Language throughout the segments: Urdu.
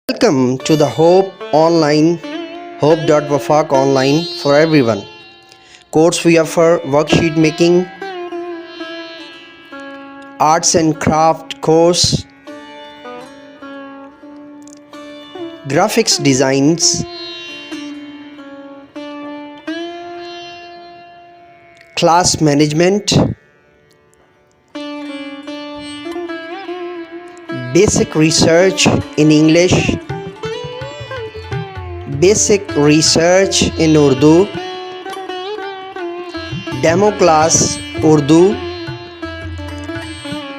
Welcome to the Hope Online, Hope.Wafaq Online for everyone. Course we offer worksheet making, arts and craft course, graphics designs, class management, basic research in English, basic research in Urdu, demo class Urdu,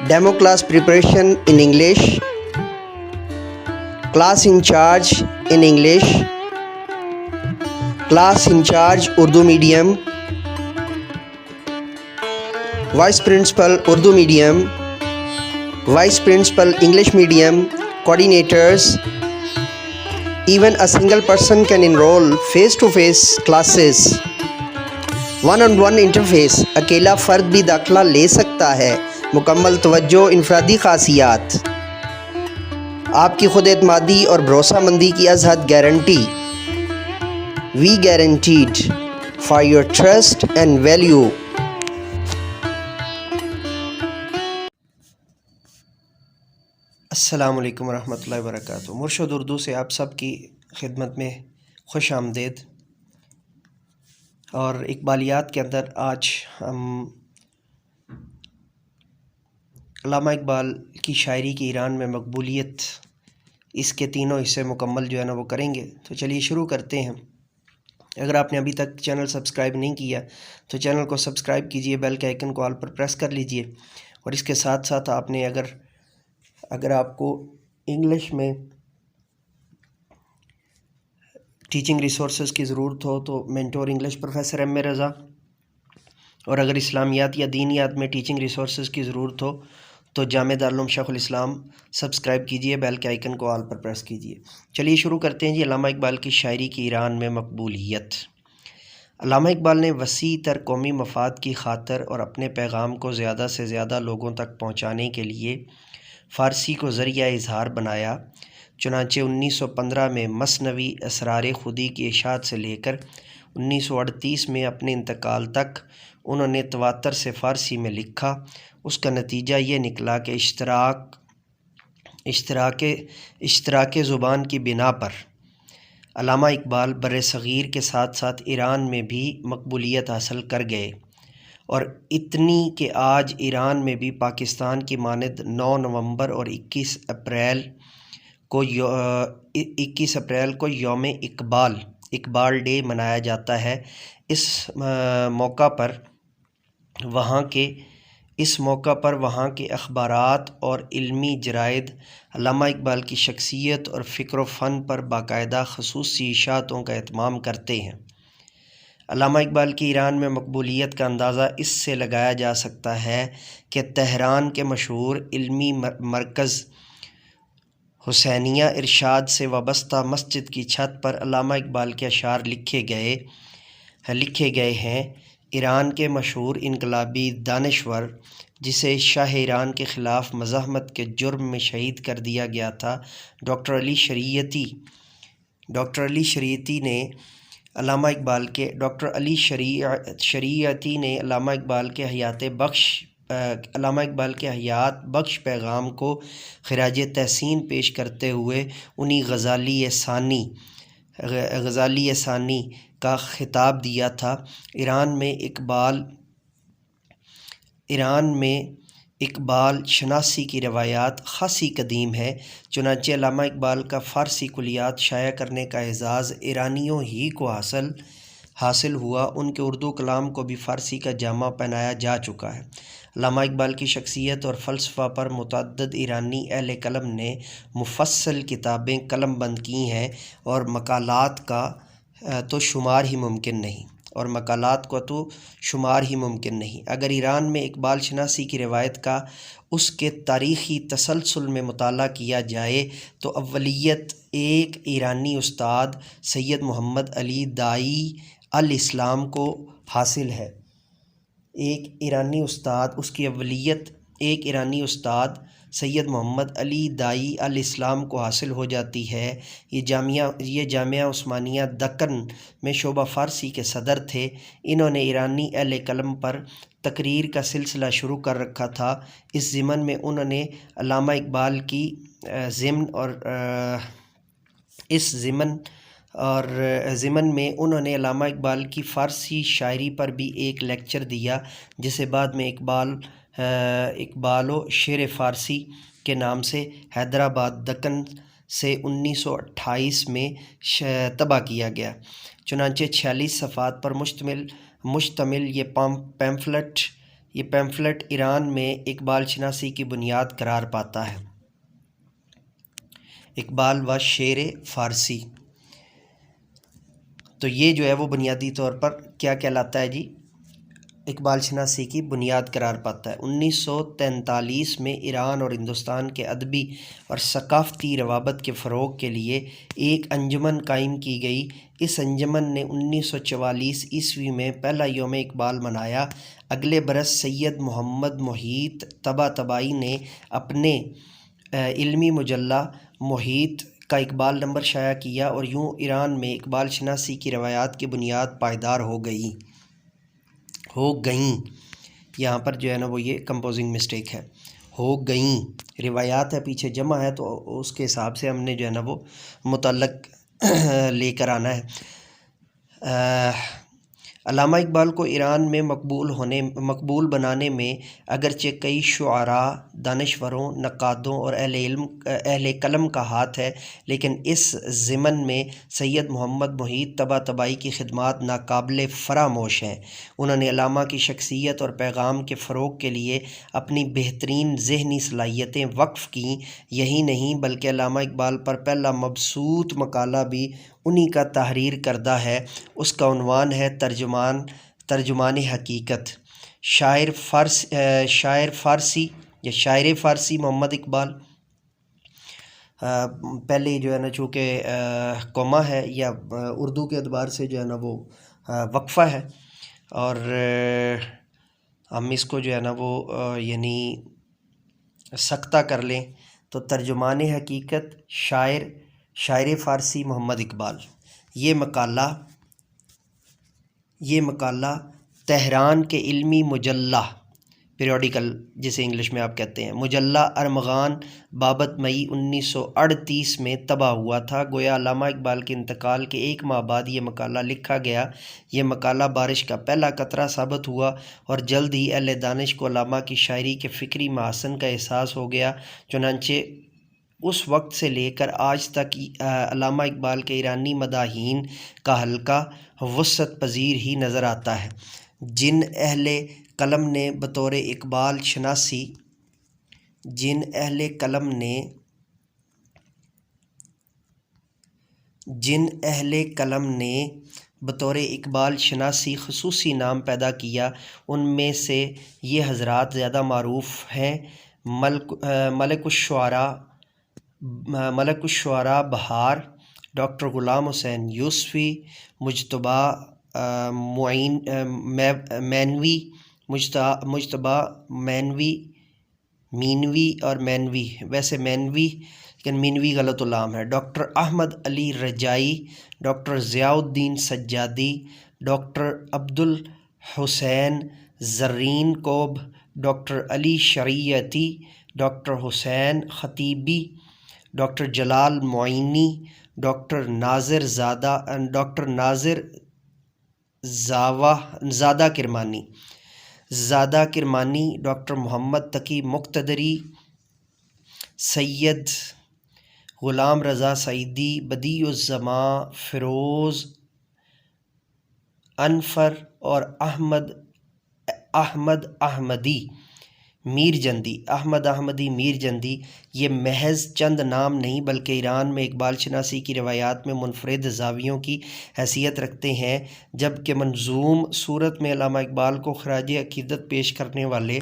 demo class preparation in English, class in charge in English, class in charge Urdu medium, vice principal Urdu medium, vice principal English medium, coordinators. Even a single person can enroll face-to-face classes. One interface اکیلا فرد بھی داخلہ لے سکتا ہے. مکمل توجہ، انفرادی خاصیات، آپ کی خود اعتمادی اور بھروسہ مندی کی از حد guarantee. We guaranteed for your trust and value. السلام علیکم ورحمۃ اللہ وبرکاتہ. مرشد اردو سے آپ سب کی خدمت میں خوش آمدید. اور اقبالیات کے اندر آج ہم علامہ اقبال کی شاعری کی ایران میں مقبولیت، اس کے تینوں حصے مکمل جو ہے نا وہ کریں گے. تو چلیے شروع کرتے ہیں. اگر آپ نے ابھی تک چینل سبسکرائب نہیں کیا تو چینل کو سبسکرائب کیجئے، بیل کے آئیکن کو آل پر پریس کر لیجئے. اور اس کے ساتھ ساتھ آپ نے اگر آپ کو انگلش میں ٹیچنگ ریسورسز کی ضرورت ہو تو mentor English professor M A رضا، اور اگر اسلامیات یا دینیات میں ٹیچنگ ریسورسز کی ضرورت ہو تو جامعہ دارالعلوم شیخ الاسلام سبسکرائب کیجئے، بیل کے آئیکن کو آل پر پریس کیجئے. چلیے شروع کرتے ہیں جی. علامہ اقبال کی شاعری کی ایران میں مقبولیت. علامہ اقبال نے وسیع تر قومی مفاد کی خاطر اور اپنے پیغام کو زیادہ سے زیادہ لوگوں تک پہنچانے کے لیے فارسی کو ذریعہ اظہار بنایا. چنانچہ 1915 میں مثنوی اسرار خودی کی اشاعت سے لے کر 1938 میں اپنے انتقال تک انہوں نے تواتر سے فارسی میں لکھا. اس کا نتیجہ یہ نکلا کہ اشتراک زبان کی بنا پر علامہ اقبال بر صغیر کے ساتھ ساتھ ایران میں بھی مقبولیت حاصل کر گئے، اور اتنی کہ آج ایران میں بھی پاکستان کی مانند 9 نومبر اور 21 اپریل کو یوم اقبال ڈے منایا جاتا ہے. اس موقع پر وہاں کے اخبارات اور علمی جرائد علامہ اقبال کی شخصیت اور فکر و فن پر باقاعدہ خصوصی اشاعتوں کا اہتمام کرتے ہیں. علامہ اقبال کی ایران میں مقبولیت کا اندازہ اس سے لگایا جا سکتا ہے کہ تہران کے مشہور علمی مرکز حسینیہ ارشاد سے وابستہ مسجد کی چھت پر علامہ اقبال کے اشعار لکھے گئے ہیں. ایران کے مشہور انقلابی دانشور، جسے شاہ ایران کے خلاف مزاحمت کے جرم میں شہید کر دیا گیا تھا، ڈاکٹر علی شریعتی نے علامہ اقبال کے حیات بخش پیغام کو خراج تحسین پیش کرتے ہوئے انہیں غزالی ثانی کا خطاب دیا تھا. ایران میں اقبال شناسی کی روایات خاصی قدیم ہے. چنانچہ علامہ اقبال کا فارسی کلیات شائع کرنے کا اعزاز ایرانیوں ہی کو حاصل ہوا. ان کے اردو کلام کو بھی فارسی کا جامہ پہنایا جا چکا ہے. علامہ اقبال کی شخصیت اور فلسفہ پر متعدد ایرانی اہل قلم نے مفصل کتابیں قلم بند کی ہیں، اور مقالات کا تو شمار ہی ممکن نہیں. اگر ایران میں اقبال شناسی کی روایت کا اس کے تاریخی تسلسل میں مطالعہ کیا جائے تو اولیت ایک ایرانی استاد سید محمد علی داعی الاسلام کو حاصل ہے. ایک ایرانی استاد سید محمد علی دائی الاسلام کو حاصل ہو جاتی ہے۔ یہ جامعہ عثمانیہ دکن میں شعبہ فارسی کے صدر تھے۔ انہوں نے ایرانی اہل قلم پر تقریر کا سلسلہ شروع کر رکھا تھا۔ اس ضمن میں انہوں نے علامہ اقبال کی ضمن میں انہوں نے علامہ اقبال کی فارسی شاعری پر بھی ایک لیکچر دیا، جسے بعد میں اقبال و شعر فارسی کے نام سے حیدرآباد دکن سے 1928 میں طبع کیا گیا۔ چنانچہ 46 صفحات پر مشتمل یہ پیمفلٹ ایران میں اقبال شناسی کی بنیاد قرار پاتا ہے۔ اقبال و شعر فارسی، تو یہ جو ہے وہ بنیادی طور پر کیا کہلاتا ہے جی؟ اقبال شناسی کی بنیاد قرار پاتا ہے۔ 1943 میں ایران اور ہندوستان کے ادبی اور ثقافتی روابط کے فروغ کے لیے ایک انجمن قائم کی گئی۔ اس انجمن نے 1944 عیسوی میں پہلا یوم اقبال منایا۔ اگلے برس سید محمد محیط طباطبائی نے اپنے علمی مجلہ محیط کا اقبال نمبر شائع کیا، اور یوں ایران میں اقبال شناسی کی روایات کی بنیاد پائیدار ہو گئیں۔ یہاں پر جو ہے نا وہ یہ کمپوزنگ مسٹیک ہے، ہو گئیں، روایات ہے پیچھے جمع ہے تو اس کے حساب سے ہم نے جو ہے نا وہ متعلق لے کر آنا ہے۔ علامہ اقبال کو ایران میں مقبول بنانے میں اگرچہ کئی شعراء، دانشوروں، نقادوں اور اہل قلم کا ہاتھ ہے، لیکن اس ضمن میں سید محمد محیط طباطبائی کی خدمات ناقابل فراموش ہیں۔ انہوں نے علامہ کی شخصیت اور پیغام کے فروغ کے لیے اپنی بہترین ذہنی صلاحیتیں وقف کیں۔ یہی نہیں بلکہ علامہ اقبال پر پہلا مبسوط مقالہ بھی انہی کا تحریر کردہ ہے۔ اس کا عنوان ہے ترجمان حقیقت۔ شاعر فارسی محمد اقبال، پہلے جو ہے نا چونکہ کوما ہے یا اردو کے اعتبار سے جو ہے نا وہ وقفہ ہے، اور ہم اس کو جو ہے نا وہ یعنی سختہ کر لیں تو ترجمان حقیقت شاعر فارسی محمد اقبال۔ یہ مقالہ تہران کے علمی مجلہ پیریوڈیکل جسے انگلش میں آپ کہتے ہیں مجلہ ارمغان بابت مئی 1938 میں طبع ہوا تھا۔ گویا علامہ اقبال کے انتقال کے ایک ماہ بعد یہ مقالہ لکھا گیا۔ یہ مقالہ بارش کا پہلا قطرہ ثابت ہوا، اور جلد ہی اہل دانش کو علامہ کی شاعری کے فکری محاسن کا احساس ہو گیا۔ چنانچہ اس وقت سے لے کر آج تک علامہ اقبال کے ایرانی مداحین کا حلقہ وسعت پذیر ہی نظر آتا ہے۔ جن اہل قلم نے بطور اقبال شناسی خصوصی نام پیدا کیا، ان میں سے یہ حضرات زیادہ معروف ہیں: ملک الشعراء بہار، ڈاکٹر غلام حسین یوسفی، مجتبیٰ مینوی، ویسے مینوی غلط علام ہے، ڈاکٹر احمد علی رجائی، ڈاکٹر ضیاء الدین سجادی، ڈاکٹر عبدالحسین زرین کوب، ڈاکٹر علی شریعتی، ڈاکٹر حسین خطیبی، ڈاکٹر جلال معینی، ڈاکٹر ناظر زادہ کرمانی، ڈاکٹر محمد تقی مقتدری، سید غلام رضا سعیدی، بدیع الزماں فیروز انفر، اور احمد احمدی میر جندی۔ یہ محض چند نام نہیں بلکہ ایران میں اقبال شناسی کی روایات میں منفرد زاویوں کی حیثیت رکھتے ہیں، جبکہ منظوم صورت میں علامہ اقبال کو خراج عقیدت پیش کرنے والے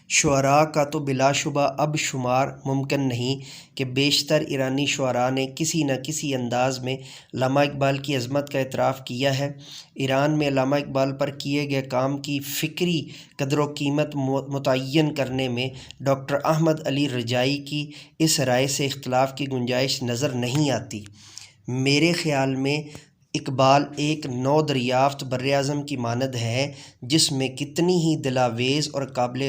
شعراء کا تو بلا شبہ اب شمار ممکن نہیں کہ بیشتر ایرانی شعراء نے کسی نہ کسی انداز میں علامہ اقبال کی عظمت کا اعتراف کیا ہے۔ ایران میں علامہ اقبال پر کیے گئے کام کی فکری قدر و قیمت متعین کرنے میں ڈاکٹر احمد علی رجائی کی اس رائے سے اختلاف کی گنجائش نظر نہیں آتی۔ میرے خیال میں اقبال ایک نو دریافت براعظم کی مانند ہے جس میں کتنی ہی دلاویز اور قابل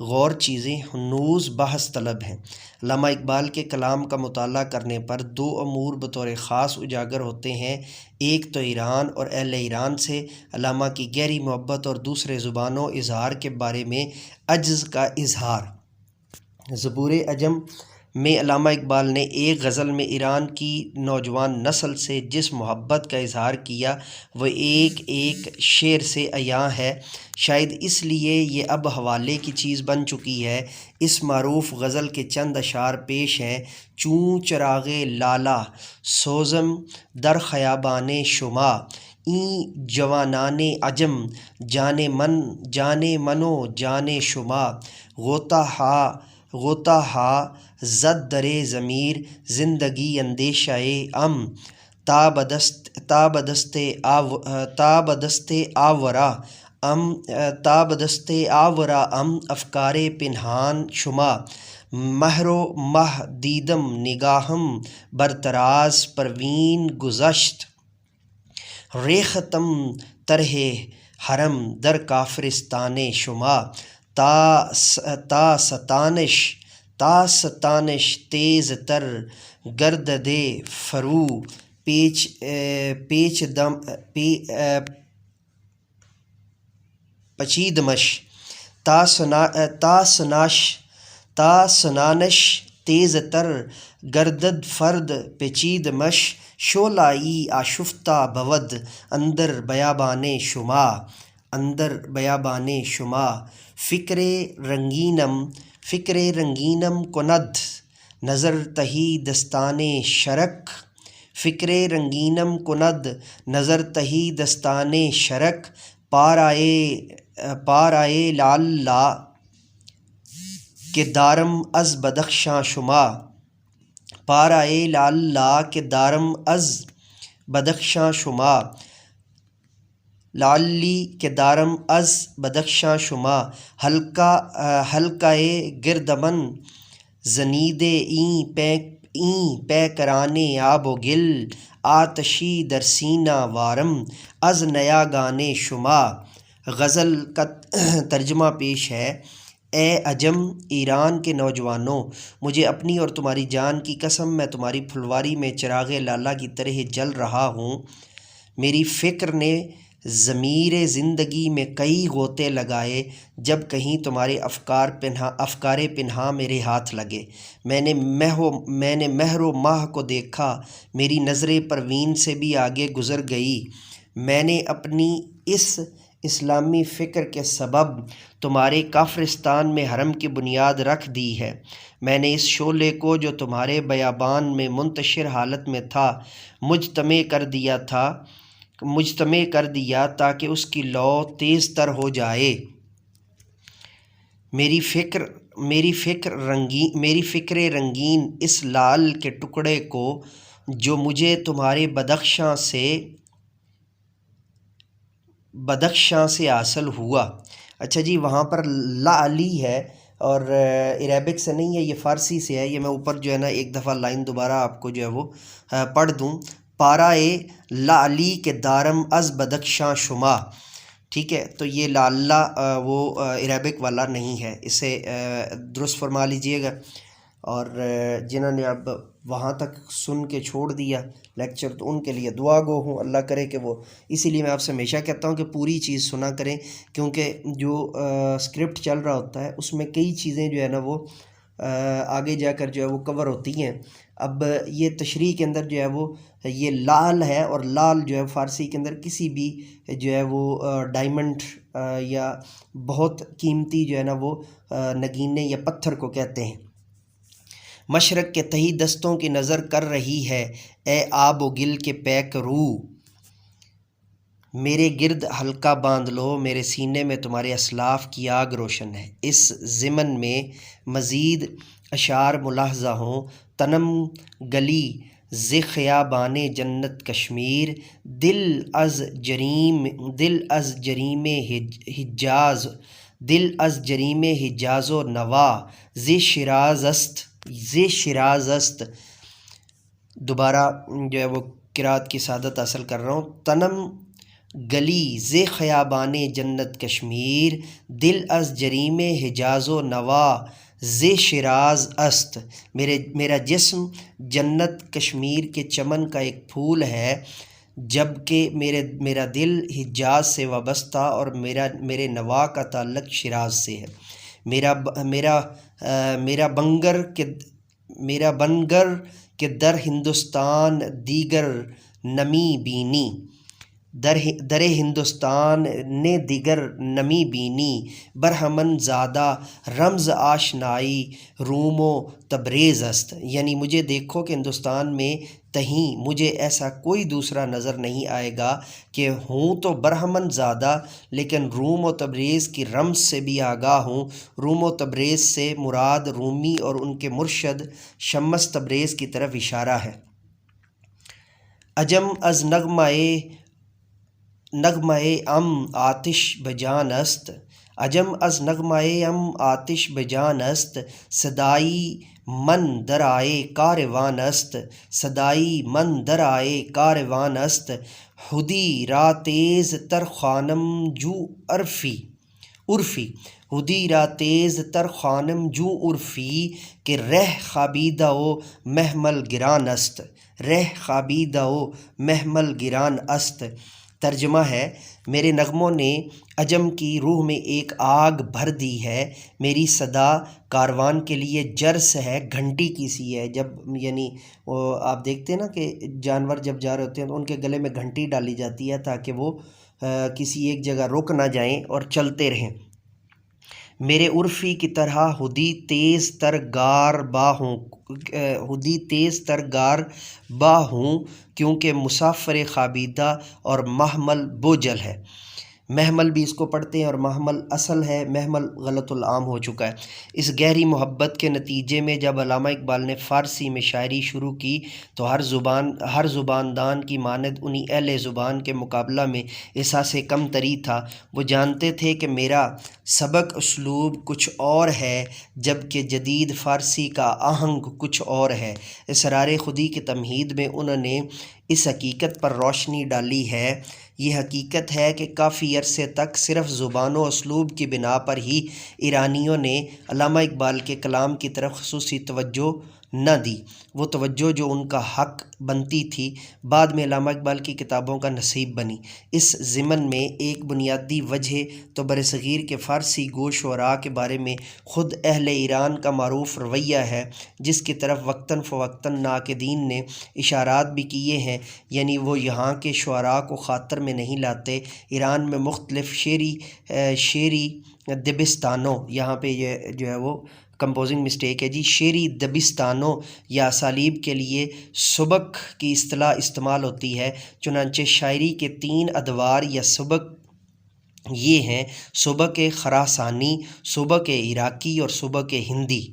غور چیزیں ہنوز بحث طلب ہیں۔ علامہ اقبال کے کلام کا مطالعہ کرنے پر دو امور بطور خاص اجاگر ہوتے ہیں، ایک تو ایران اور اہل ایران سے علامہ کی گہری محبت اور دوسرے زبان و اظہار کے بارے میں عجز کا اظہار۔ زبور عجم میں علامہ اقبال نے ایک غزل میں ایران کی نوجوان نسل سے جس محبت کا اظہار کیا وہ ایک ایک شعر سے عیاں ہے۔ شاید اس لیے یہ اب حوالے کی چیز بن چکی ہے۔ اس معروف غزل کے چند اشعار پیش ہیں: چوں چراغ لالا سوزم در خیابان شما، این جوانان عجم جان من و جان شما، غوطہ ہا زد در ضمیر زندگی اندیشہ ام، تابدست آورا ام افکار پنہان شما، مہر و مہ دیدم نگاہم برطراز پروین گذشت، ریختم طرح حرم در کافرستان شما، تا ستانش تیز تر گردد فرو پچیدمش، تا سنانش تیز تر گردد فرد پیچیدمش، شعله‌ای آشفتہ بود اندر بیابان شما، فکر رنگینم کند نظر تہی دستان شرک، فکر رنگینم کند نظر تہی دستان شرک، پارائے لعل کہ دارم از بدخشاں شما، پارائے لعل کہ دارم از بدخشاں شما، لعلی کہ دارم از بدخشاں شما، حلقہ گردمن زنید این پیکران آب و گل، آتشی در سینہ وارم از نیاگان شما۔ غزل کا ترجمہ پیش ہے: اے عجم، ایران کے نوجوانوں، مجھے اپنی اور تمہاری جان کی قسم میں تمہاری پھلواری میں چراغ لالا کی طرح جل رہا ہوں۔ میری فکر نے ضمیر زندگی میں کئی غوطے لگائے جب کہیں تمہارے افکار پنہاں میرے ہاتھ لگے۔ میں نے مہر و ماہ کو دیکھا، میری نظریں پروین سے بھی آگے گزر گئی۔ میں نے اپنی اس اسلامی فکر کے سبب تمہارے کافرستان میں حرم کی بنیاد رکھ دی ہے۔ میں نے اس شعلے کو جو تمہارے بیابان میں منتشر حالت میں تھا مجتمع کر دیا تاکہ اس کی لو تیز تر ہو جائے۔ میری فکر رنگین اس لال کے ٹکڑے کو جو مجھے تمہارے بدخشاں سے حاصل ہوا۔ اچھا جی، وہاں پر لعلی ہے اور عربک سے نہیں ہے، یہ فارسی سے ہے۔ یہ میں اوپر جو ہے نا ایک دفعہ لائن دوبارہ آپ کو جو ہے وہ پڑھ دوں: پارائے لعلی کے دارم از بدخشاں شما۔ ٹھیک ہے، تو یہ لالا وہ عربک والا نہیں ہے، اسے درست فرما لیجئے گا۔ اور جنہوں نے اب وہاں تک سن کے چھوڑ دیا لیکچر تو ان کے لیے دعا گو ہوں، اللہ کرے کہ وہ، اسی لیے میں آپ سے ہمیشہ کہتا ہوں کہ پوری چیز سنا کریں، کیونکہ جو اسکرپٹ چل رہا ہوتا ہے اس میں کئی چیزیں جو ہے نا وہ آگے جا کر جو ہے وہ کور ہوتی ہیں۔ اب یہ تشریح کے اندر جو ہے وہ یہ لال ہے، اور لال جو ہے فارسی کے اندر کسی بھی جو ہے وہ ڈائمنڈ یا بہت قیمتی جو ہے نا وہ نگینے یا پتھر کو کہتے ہیں۔ مشرق کے تہی دستوں کی نظر کر رہی ہے، اے آب و گل کے پیک رو، میرے گرد حلقہ باندھ لو، میرے سینے میں تمہارے اسلاف کی آگ روشن ہے۔ اس ضمن میں مزید اشعار ملاحظہ ہوں۔ تنم گلی ز خیابان جنت کشمیر، دل از جریم حجاز و نوا، ز شیراز است۔ دوبارہ جو ہے وہ قرات کی سعادت حاصل کر رہا ہوں۔ تنم گلی ز خیابان جنت کشمیر، دل از جریم حجاز و نوا، ز شیراز است۔ میرا جسم جنت کشمیر کے چمن کا ایک پھول ہے، جبکہ میرا دل حجاز سے وابستہ اور میرے نوا کا تعلق شیراز سے ہے۔ میرا بنگر کہ در ہندوستان دیگر نمی بینی، در ہندوستان نے دیگر نمی بینی، برہمن زادہ رمز آشنائی روم و تبریز است۔ یعنی مجھے دیکھو کہ ہندوستان میں تہیں مجھے ایسا کوئی دوسرا نظر نہیں آئے گا کہ ہوں تو برہمن زادہ لیکن روم و تبریز کی رمز سے بھی آگاہ ہوں۔ روم و تبریز سے مراد رومی اور ان کے مرشد شمس تبریز کی طرف اشارہ ہے۔ عجم از نغمۂ ام آتش بجان است، عجم از نغمۂ ام آتش بجان است، صدائی من درائے کاروان است، صدائی من درائے کاروان است، ہدی را تیز تر خوانم جو عرفی، ہدی را تیز تر خوانم جو عرفی، کہ رہ خوابیدہ و محمل گران است، رہ خوابیدہ و محمل گران است۔ ترجمہ ہے، میرے نغموں نے عجم کی روح میں ایک آگ بھر دی ہے، میری صدا کاروان کے لیے جرس ہے، گھنٹی کی سی ہے۔ جب یعنی آپ دیکھتے ہیں نا کہ جانور جب جا رہے ہوتے ہیں تو ان کے گلے میں گھنٹی ڈالی جاتی ہے تاکہ وہ کسی ایک جگہ رک نہ جائیں اور چلتے رہیں۔ میرے عرفی کی طرح ہدی تیز تر گار باہ ہوں، کیونکہ مسافر خوابیدہ اور محمل بوجھل ہے۔ محمل بھی اس کو پڑھتے ہیں اور محمل اصل ہے، محمل غلط العام ہو چکا ہے۔ اس گہری محبت کے نتیجے میں جب علامہ اقبال نے فارسی میں شاعری شروع کی تو ہر زباندان کی مانند انہی اہل زبان کے مقابلہ میں احساس کم تری تھا۔ وہ جانتے تھے کہ میرا سبک اسلوب کچھ اور ہے، جبکہ جدید فارسی کا آہنگ کچھ اور ہے۔ اسرار خودی کی تمہید میں انہوں نے اس حقیقت پر روشنی ڈالی ہے۔ یہ حقیقت ہے کہ کافی عرصے تک صرف زبان و اسلوب کی بنا پر ہی ایرانیوں نے علامہ اقبال کے کلام کی طرف خصوصی توجہ نہ دی، وہ توجہ جو ان کا حق بنتی تھی بعد میں علامہ اقبال کی کتابوں کا نصیب بنی۔ اس ضمن میں ایک بنیادی وجہ تو برصغیر کے فارسی گو شعراء کے بارے میں خود اہل ایران کا معروف رویہ ہے، جس کی طرف وقتاً فوقتاً ناقدین نے اشارات بھی کیے ہیں۔ یعنی وہ یہاں کے شعراء کو خاطر میں نہیں لاتے۔ ایران میں مختلف شعری دبستانوں، یہاں پہ یہ جو ہے وہ کمپوزنگ مسٹیک ہے جی، شعری دبستانوں یا اسالیب کے لیے سبک کی اصطلاح استعمال ہوتی ہے۔ چنانچہ شاعری کے 3 ادوار یا سبک یہ ہیں: سبک خراسانی، سبک عراقی اور سبک ہندی۔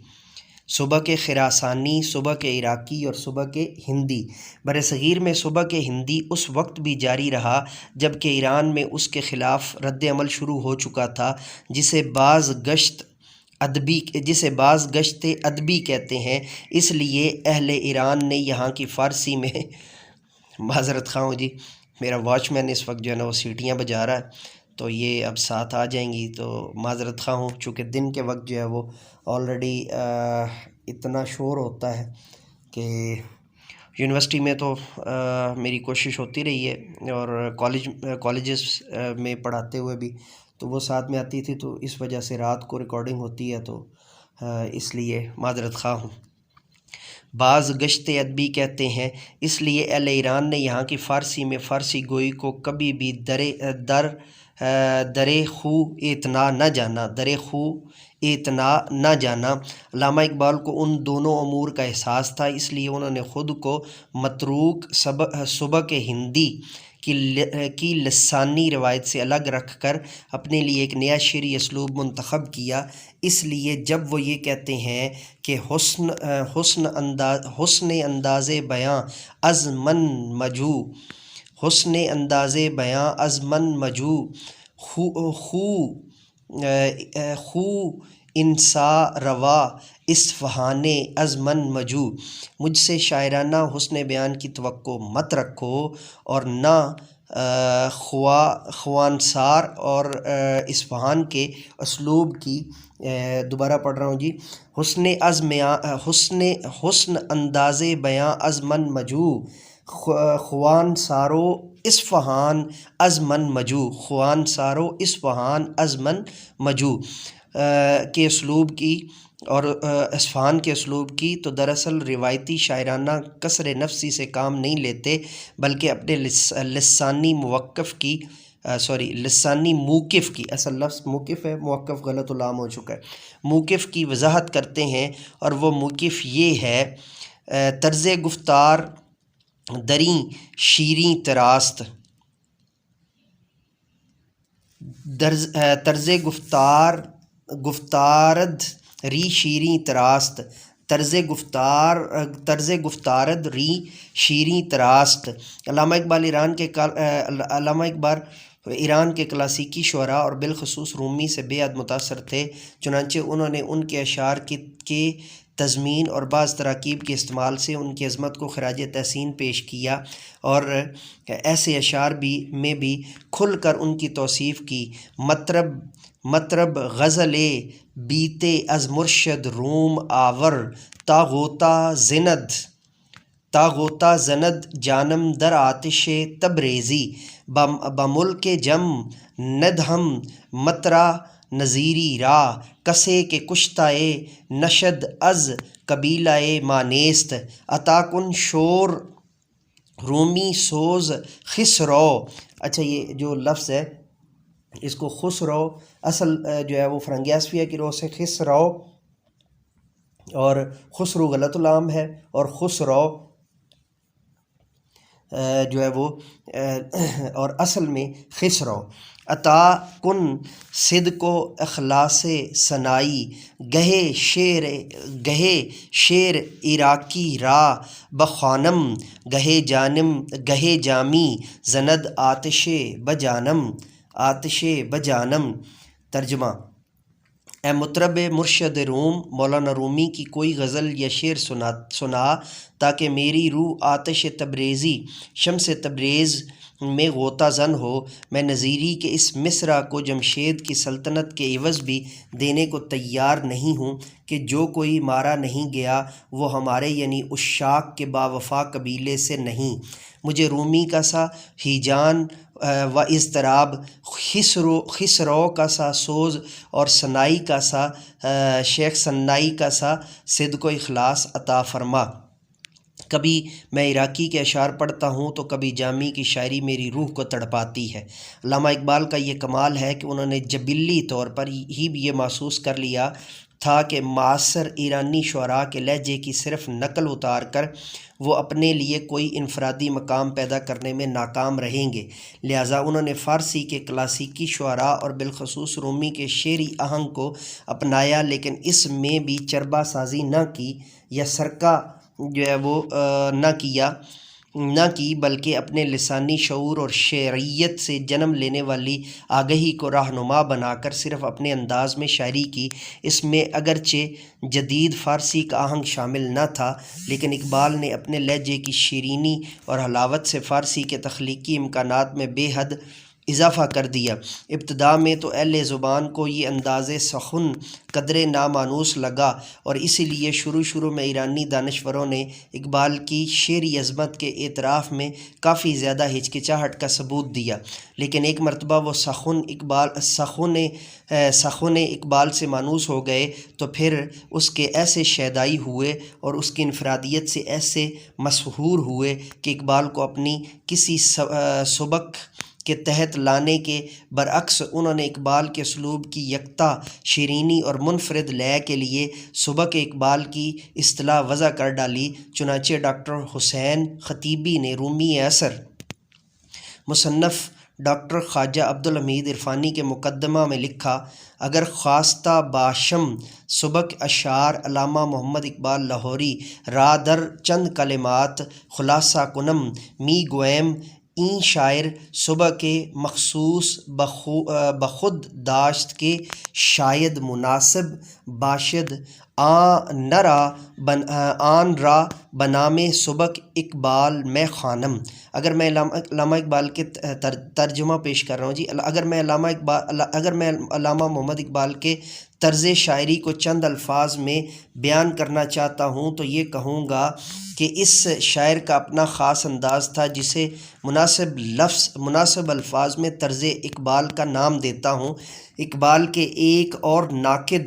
سبک خراسانی، سبک عراقی اور سبک ہندی۔ برصغیر میں سبک ہندی اس وقت بھی جاری رہا جب کہ ایران میں اس کے خلاف رد عمل شروع ہو چکا تھا، جسے بعض گشت ادبی کہتے ہیں۔ اس لیے اہل ایران نے یہاں کی فارسی میں معذرت خواہ ہوں جی، میرا واچ مین اس وقت جو ہے نا وہ سیٹیاں بجا رہا ہے تو یہ اب ساتھ آ جائیں گی، تو معذرت خواہ ہوں، چونکہ دن کے وقت جو ہے وہ آلریڈی اتنا شور ہوتا ہے کہ یونیورسٹی میں تو میری کوشش ہوتی رہی ہے اور کالجز میں پڑھاتے ہوئے بھی تو وہ ساتھ میں آتی تھی، تو اس وجہ سے رات کو ریکارڈنگ ہوتی ہے، تو اس لیے معذرت خواہ ہوں۔ بعض گشت ادبی کہتے ہیں، اس لیے اہل ایران نے یہاں کی فارسی میں فارسی گوئی کو کبھی بھی در خو اعتنا نہ جانا۔ علامہ اقبال کو ان دونوں امور کا احساس تھا، اس لیے انہوں نے خود کو متروک سبک ہندی کی لسانی روایت سے الگ رکھ کر اپنے لیے ایک نیا شعری اسلوب منتخب کیا۔ اس لیے جب وہ یہ کہتے ہیں کہ حسن انداز بیاں از من مجو، حسن انداز بیاں از من مجو، خو انسا روا اصفہان از من مجو، مجھ سے شاعرانہ حسن بیان کی توقع مت رکھو اور نہ خوانسار اور اصفہان کے اسلوب کی۔ دوبارہ پڑھ رہا ہوں جی۔ حسن انداز بیاں از من مجو، خوان سارو اصفہان از من مجو، خوان سارو اصفہان از من مجو کے اسلوب کی اور اصفہان کے اسلوب کی، تو دراصل روایتی شاعرانہ کسر نفسی سے کام نہیں لیتے، بلکہ اپنے لسانی موقف کی، اصل لفظ موقف ہے، موقف غلط علام ہو چکا ہے، موقف کی وضاحت کرتے ہیں، اور وہ موقف یہ ہے: طرز گفتار دری شیریں تراست، طرز گفتارد ری شیریں تراست، طرز گفتارد ری شیریں تراست۔ علامہ اقبال ایران کے کلاسیکی شعراء اور بالخصوص رومی سے بے حد متاثر تھے، چنانچہ انہوں نے ان کے اشعار کے تضمین اور بعض تراکیب کے استعمال سے ان کی عظمت کو خراج تحسین پیش کیا، اور ایسے اشعار میں بھی کھل کر ان کی توصیف کی۔ مطرب غزل بیتے از مرشد روم آور، تاغوتا زند جانم در آتش تبریزی، بملک جم ندہم مطرا نظیری را، کسے کے کشتائے نشد از قبیلۂ مانیست، عطا کن شور رومی سوز خسرو۔ اچھا، یہ جو لفظ ہے اس کو خسرو، اصل جو ہے وہ فرنگیاسفیہ کی رو سے خسرو، اور خسرو غلط علام ہے، اور خسرو جو ہے وہ اور اصل میں خسرو۔ عطا کن صدق و اخلاص سنائی، گہے شیر عراقی را بخوانم، گہے جامی زند آتش بجانم۔ ترجمہ: اے مطرب مرشد روم، مولانا رومی کی کوئی غزل یا شعر سنا تاکہ میری روح آتش تبریزی، شمس تبریز میں غوطہ زن ہو۔ میں نظیری کے اس مصرع کو جمشید کی سلطنت کے عوض بھی دینے کو تیار نہیں ہوں کہ جو کوئی مارا نہیں گیا وہ ہمارے یعنی عشاق کے باوفا قبیلے سے نہیں۔ مجھے رومی کا سا ہیجان و اضطراب، خسرو کا سا سوز، اور سنائی کا سا شیخ سنائی کا سا صدق و اخلاص عطا فرما۔ کبھی میں عراقی کے اشعار پڑھتا ہوں تو کبھی جامی کی شاعری میری روح کو تڑپاتی ہے۔ علامہ اقبال کا یہ کمال ہے کہ انہوں نے جبلی طور پر ہی یہ محسوس کر لیا تھا کہ معاصر ایرانی شعراء کے لہجے کی صرف نقل اتار کر وہ اپنے لیے کوئی انفرادی مقام پیدا کرنے میں ناکام رہیں گے، لہٰذا انہوں نے فارسی کے کلاسیکی شعراء اور بالخصوص رومی کے شعری آہنگ کو اپنایا، لیکن اس میں بھی چربا سازی نہ کی یا سرقہ جو ہے وہ نہ کی بلکہ اپنے لسانی شعور اور شعریت سے جنم لینے والی آگہی کو رہنما بنا کر صرف اپنے انداز میں شاعری کی۔ اس میں اگرچہ جدید فارسی کا آہنگ شامل نہ تھا، لیکن اقبال نے اپنے لہجے کی شیرینی اور حلاوت سے فارسی کے تخلیقی امکانات میں بے حد اضافہ کر دیا۔ ابتدا میں تو اہل زبان کو یہ انداز سخن قدرے نامانوس لگا، اور اسی لیے شروع میں ایرانی دانشوروں نے اقبال کی شعری عظمت کے اعتراف میں کافی زیادہ ہچکچاہٹ کا ثبوت دیا، لیکن ایک مرتبہ وہ سخن اقبال سے مانوس ہو گئے تو پھر اس کے ایسے شیدائی ہوئے اور اس کی انفرادیت سے ایسے مسحور ہوئے کہ اقبال کو اپنی کسی سبک کے تحت لانے کے برعکس انہوں نے اقبال کے اسلوب کی یکتا شیرینی اور منفرد لے کے لیے سبک اقبال کی اصطلاح وضع کر ڈالی۔ چنانچہ ڈاکٹر حسین خطیبی نے رومی عصر مصنف ڈاکٹر خواجہ عبدالحمید عرفانی کے مقدمہ میں لکھا، اگر خواستہ باشم سبک اشعار علامہ محمد اقبال لاہوری را در چند کلمات خلاصہ کنم می گویم این شاعر صبح کے مخصوص بخود داشت کے شاید مناسب باشد آن را بنام سبک اقبال میں خوانم۔ اگر میں علامہ اقبال کے ترجمہ پیش کر رہا ہوں جی، اگر میں علامہ محمد اقبال کے طرز شاعری کو چند الفاظ میں بیان کرنا چاہتا ہوں تو یہ کہوں گا کہ اس شاعر کا اپنا خاص انداز تھا جسے مناسب الفاظ میں طرز اقبال کا نام دیتا ہوں۔ اقبال کے ایک اور ناقد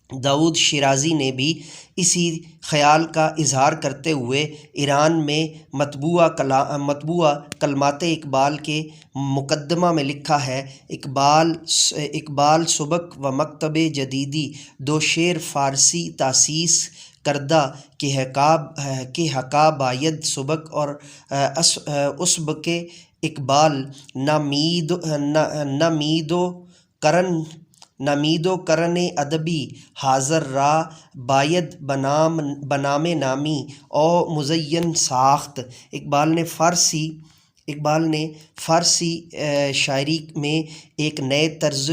داؤد شیرازی نے بھی اسی خیال کا اظہار کرتے ہوئے ایران میں مطبوعہ کلمات اقبال کے مقدمہ میں لکھا ہے، اقبال سبک و مکتب جدیدی دو شعر فارسی تاسیس کردہ کہ حقا باید سبک اور اسبق اقبال نمیدو کرن ادبی حاضر را باید بنام نامی او مزین ساخت۔ اقبال نے فارسی شاعری میں ایک نئے طرز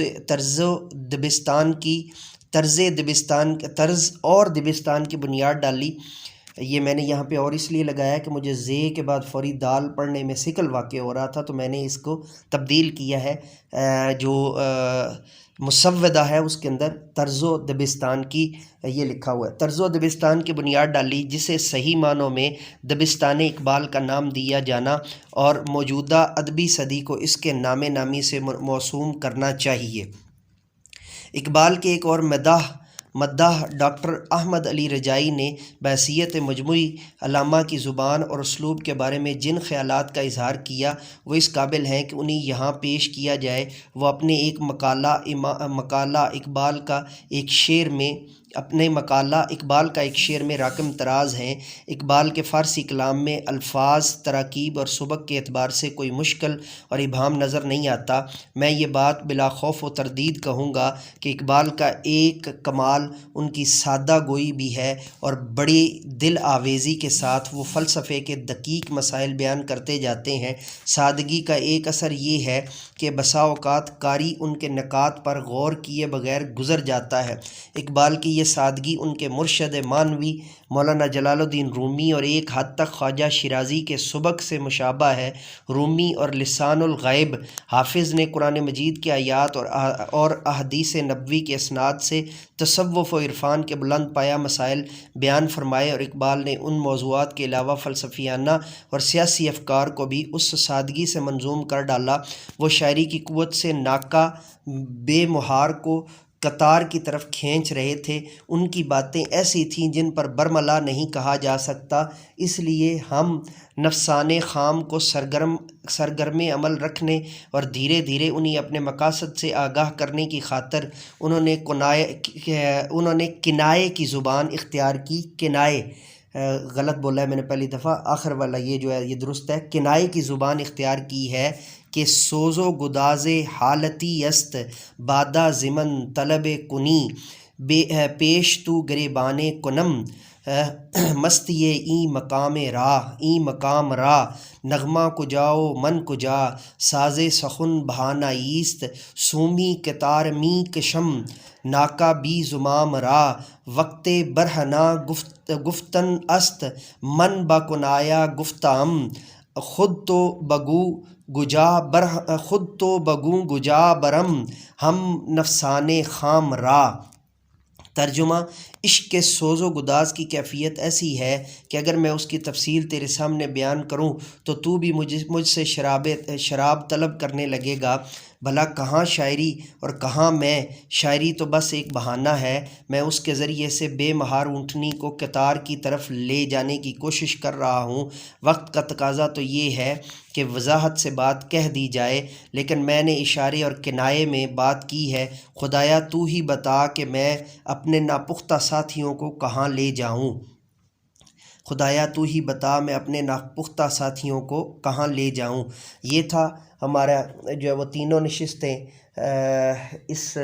اور دبستان کی بنیاد ڈالی۔ یہ میں نے یہاں پہ اور اس لیے لگایا کہ مجھے زے کے بعد فوری دال پڑھنے میں سکل واقع ہو رہا تھا، تو میں نے اس کو تبدیل کیا ہے، جو مسودہ ہے اس کے اندر طرز و دبستان کی یہ لکھا ہوا ہے۔ طرز و دبستان کی بنیاد ڈالی جسے صحیح معنوں میں دبستان اقبال کا نام دیا جانا اور موجودہ ادبی صدی کو اس کے نام نامی سے موسوم کرنا چاہیے۔ اقبال کے ایک اور مداح ڈاکٹر احمد علی رجائی نے بحیثیت مجموعی علامہ کی زبان اور اسلوب کے بارے میں جن خیالات کا اظہار کیا وہ اس قابل ہیں کہ انہیں یہاں پیش کیا جائے۔ وہ اپنے ایک مقالہ اقبال کا ایک شعر میں راقم طراز ہیں۔ اقبال کے فارسی کلام میں الفاظ، تراکیب اور سبک کے اعتبار سے کوئی مشکل اور ابہام نظر نہیں آتا۔ میں یہ بات بلا خوف و تردید کہوں گا کہ اقبال کا ایک کمال ان کی سادہ گوئی بھی ہے، اور بڑی دل آویزی کے ساتھ وہ فلسفے کے دقیق مسائل بیان کرتے جاتے ہیں۔ سادگی کا ایک اثر یہ ہے کہ بسا اوقات قاری ان کے نکات پر غور کیے بغیر گزر جاتا ہے۔ اقبال کی یہ سادگی ان کے مرشد معنوی مولانا جلال الدین رومی اور ایک حد تک خواجہ شیرازی کے سبک سے مشابہ ہے۔ رومی اور لسان الغیب حافظ نے قرآن مجید کے آیات اور احادیث نبوی کے اسناد سے تصوف و عرفان کے بلند پایہ مسائل بیان فرمائے، اور اقبال نے ان موضوعات کے علاوہ فلسفیانہ اور سیاسی افکار کو بھی اس سادگی سے منظوم کر ڈالا۔ وہ شاعری کی قوت سے ناکہ بے مہار کو قطار کی طرف کھینچ رہے تھے۔ ان کی باتیں ایسی تھیں جن پر برملا نہیں کہا جا سکتا، اس لیے ہم نفسان خام کو سرگرم عمل رکھنے اور دھیرے دھیرے انہیں اپنے مقاصد سے آگاہ کرنے کی خاطر انہوں نے کنائے کی زبان اختیار کی۔ کنائے غلط بولا ہے میں نے پہلی دفعہ، آخر والا یہ جو ہے یہ درست ہے۔ کنائے کی زبان اختیار کی ہے کہ سوز و گداز حالتی است بادہ زمن طلب کنی پیش تو گریبان کنم مستی این مقام راہ نغمہ کجاؤ من کجا ساز سخن بہانہ ایست سومی کتار می کشم ناکا بی زمام را وقت برہنہ گفتن است من با کنایا گفتم خود تو بگو گجا برم ہم نفسان خام را۔ ترجمہ: عشق کے سوز و گداز کی کیفیت ایسی ہے کہ اگر میں اس کی تفصیل تیرے سامنے بیان کروں تو بھی مجھ سے شراب طلب کرنے لگے گا۔ بھلا کہاں شاعری اور کہاں میں؟ شاعری تو بس ایک بہانہ ہے۔ میں اس کے ذریعے سے بے مہار اونٹنی کو قطار کی طرف لے جانے کی کوشش کر رہا ہوں۔ وقت کا تقاضا تو یہ ہے کہ وضاحت سے بات کہہ دی جائے، لیکن میں نے اشارے اور کنایے میں بات کی ہے۔ خدایا تو ہی بتا کہ میں اپنے ناپختہ ساتھیوں کو کہاں لے جاؤں۔ خدایا تو ہی بتا میں اپنے ناپختہ ساتھیوں کو کہاں لے جاؤں. یہ تھا ہمارا جو ہے وہ تینوں نشستیں اس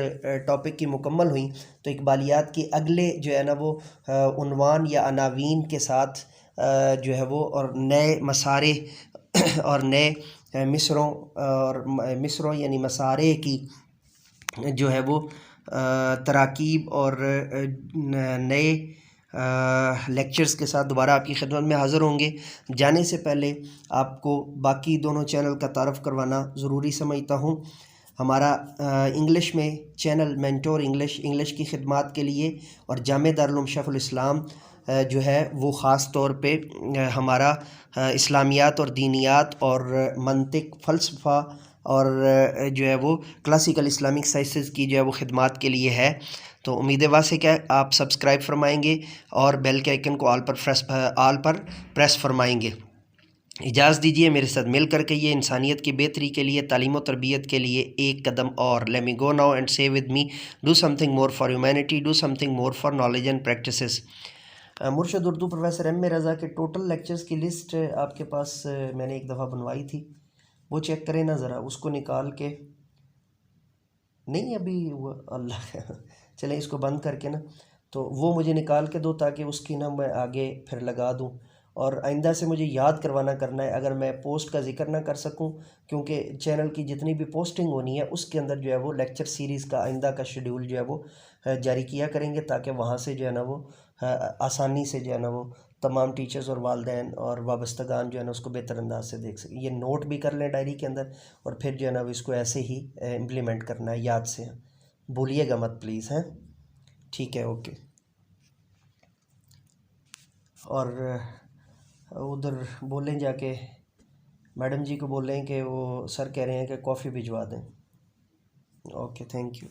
ٹاپک کی مکمل ہوئیں. تو اقبالیات کی اگلے جو ہے نا وہ عنوان یا عناوین کے ساتھ جو ہے وہ اور نئے مسارے اور نئے مصروں یعنی مسارے کی جو ہے وہ تراکیب اور نئے لیکچرز کے ساتھ دوبارہ آپ کی خدمت میں حاضر ہوں گے. جانے سے پہلے آپ کو باقی دونوں چینل کا تعارف کروانا ضروری سمجھتا ہوں. ہمارا انگلش میں چینل مینٹور انگلش کی خدمات کے لیے، اور جامعہ دارالعلوم شیخ الاسلام جو ہے وہ خاص طور پہ ہمارا اسلامیات اور دینیات اور منطق، فلسفہ اور جو ہے وہ کلاسیکل اسلامک سائنسز کی جو ہے وہ خدمات کے لیے ہے. تو امید واسع کہ آپ سبسکرائب فرمائیں گے اور بیل کے آئیکن کو آل پر پریس فرمائیں گے. اجازت دیجیے میرے ساتھ مل کر کے یہ انسانیت کی بہتری کے لیے، تعلیم و تربیت کے لیے ایک قدم اور. Let me go now and say with me do something more for humanity, do something more for knowledge and practices. Murshid Urdu professor M A Raza کے ٹوٹل لیکچرز کی لسٹ آپ کے پاس میں نے ایک دفعہ بنوائی تھی، وہ چیک کریں نا ذرا، اس کو نکال کے. نہیں ابھی وہ اللہ چلیں اس کو بند کر کے نا، تو وہ مجھے نکال کے دو تاکہ اس کی نا میں آگے پھر لگا دوں. اور آئندہ سے مجھے یاد کروانا کرنا ہے اگر میں پوسٹ کا ذکر نہ کر سکوں، کیونکہ چینل کی جتنی بھی پوسٹنگ ہونی ہے اس کے اندر جو ہے وہ لیکچر سیریز کا آئندہ کا شیڈول جو ہے وہ جاری کیا کریں گے، تاکہ وہاں سے جو ہے نا وہ آسانی سے جو ہے نا وہ تمام ٹیچرز اور والدین اور وابستگان جو ہے نا اس کو بہتر انداز سے دیکھ سکیں. یہ نوٹ بھی کر لیں ڈائری کے اندر، اور پھر جو ہے نا اس کو ایسے ہی امپلیمنٹ کرنا ہے یاد سے. بھولیے گا مت پلیز. ہیں ٹھیک ہے، اوکے. اور ادھر بولیں جا کے میڈم جی کو بولیں کہ وہ سر کہہ رہے ہیں کہ کافی بھجوا دیں. Okay, thank you.